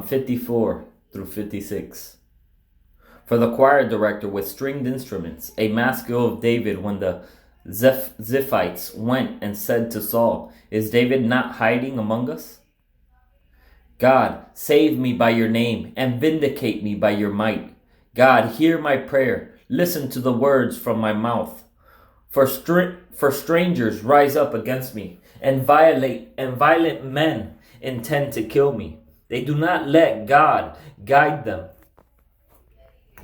Psalm 54 through 56. For the choir director with stringed instruments, a maskil of David when the Ziphites went and said to Saul, "Is David not hiding among us?" God, save me by your name and vindicate me by your might. God, hear my prayer. Listen to the words from my mouth. For strangers rise up against me, and violent men intend to kill me. They do not let God guide them.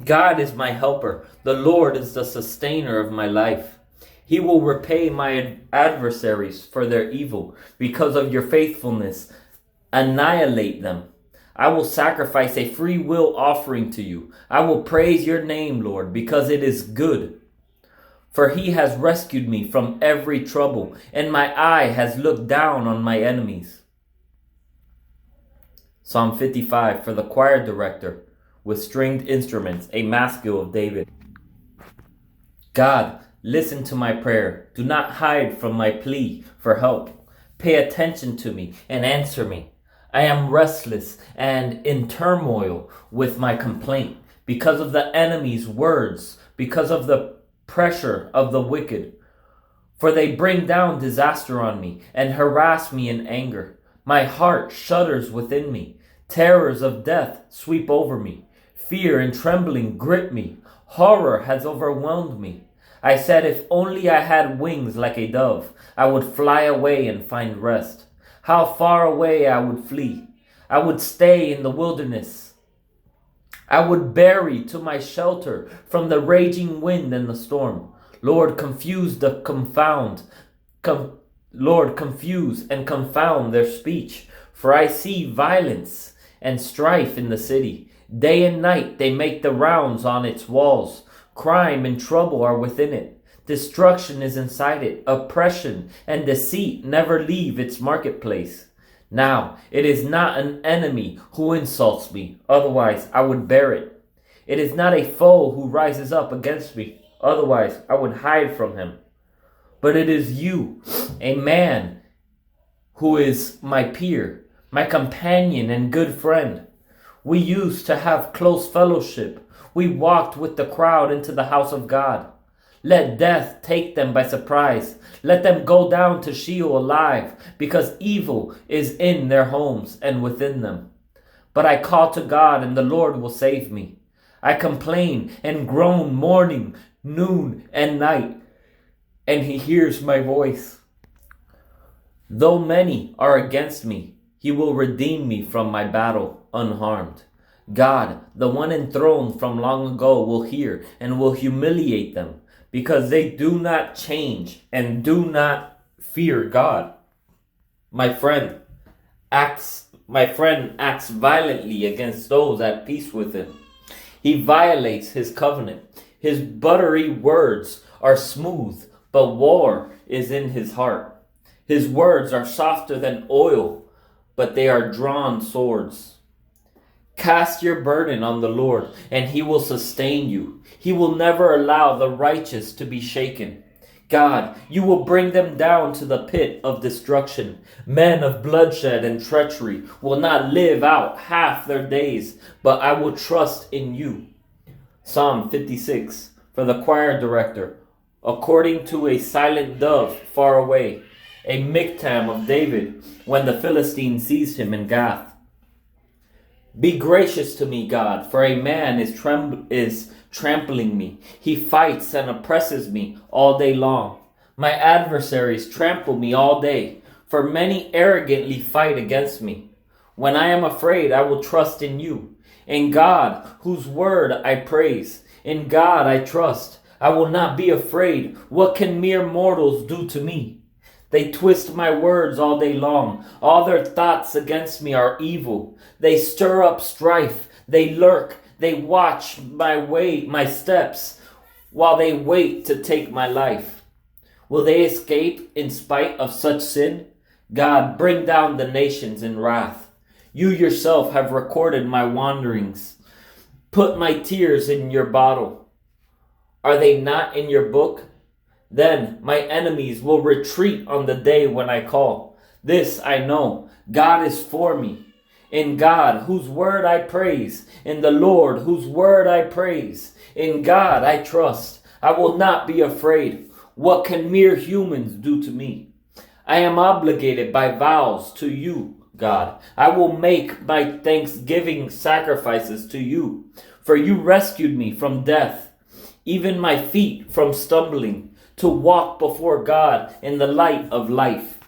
God is my helper. The Lord is the sustainer of my life. He will repay my adversaries for their evil. Because of your faithfulness, annihilate them. I will sacrifice a free will offering to you. I will praise your name, Lord, because it is good. For he has rescued me from every trouble, and my eye has looked down on my enemies. Psalm 55 for the choir director with stringed instruments, a maskil of David. God, listen to my prayer. Do not hide from my plea for help. Pay attention to me and answer me. I am restless and in turmoil with my complaint because of the enemy's words, because of the pressure of the wicked. For they bring down disaster on me and harass me in anger. My heart shudders within me. Terrors of death sweep over me. Fear and trembling grip me. Horror has overwhelmed me. I said, if only I had wings like a dove, I would fly away and find rest. How far away I would flee. I would stay in the wilderness. I would bury to my shelter from the raging wind and the storm. Lord, confuse and confound their speech. For I see violence and strife in the city. Day and night they make the rounds on its walls. Crime and trouble are within it. Destruction is inside it. Oppression and deceit never leave its marketplace. Now, it is not an enemy who insults me, otherwise I would bear it. It is not a foe who rises up against me, otherwise I would hide from him. But it is you, a man who is my peer, my companion and good friend. We used to have close fellowship. We walked with the crowd into the house of God. Let death take them by surprise. Let them go down to Sheol alive, because evil is in their homes and within them. But I call to God, and the Lord will save me. I complain and groan morning, noon, and night, and he hears my voice. Though many are against me, he will redeem me from my battle unharmed. God, the one enthroned from long ago, will hear and will humiliate them, because they do not change and do not fear God. My friend acts violently against those at peace with him. He violates his covenant. His buttery words are smooth, but war is in his heart. His words are softer than oil, but they are drawn swords. Cast your burden on the Lord, and he will sustain you. He will never allow the righteous to be shaken. God, you will bring them down to the pit of destruction. Men of bloodshed and treachery will not live out half their days, but I will trust in you. Psalm 56 for the choir director, according to a silent dove far away, a miktam of David when the Philistine seized him in Gath. Be gracious to me, God, for a man is trampling me. He fights and oppresses me all day long. My adversaries trample me all day, for many arrogantly fight against me. When I am afraid, I will trust in you. In God, whose word I praise. In God I trust. I will not be afraid. What can mere mortals do to me? They twist my words all day long. All their thoughts against me are evil. They stir up strife. They lurk. They watch my steps, while they wait to take my life. Will they escape in spite of such sin? God, bring down the nations in wrath. You yourself have recorded my wanderings. Put my tears in your bottle. Are they not in your book? Then my enemies will retreat on the day when I call. This I know, God is for me. In God, whose word I praise. In the Lord, whose word I praise. In God I trust. I will not be afraid. What can mere humans do to me? I am obligated by vows to you, God. I will make my thanksgiving sacrifices to you. For you rescued me from death, even my feet from stumbling, to walk before God in the light of life.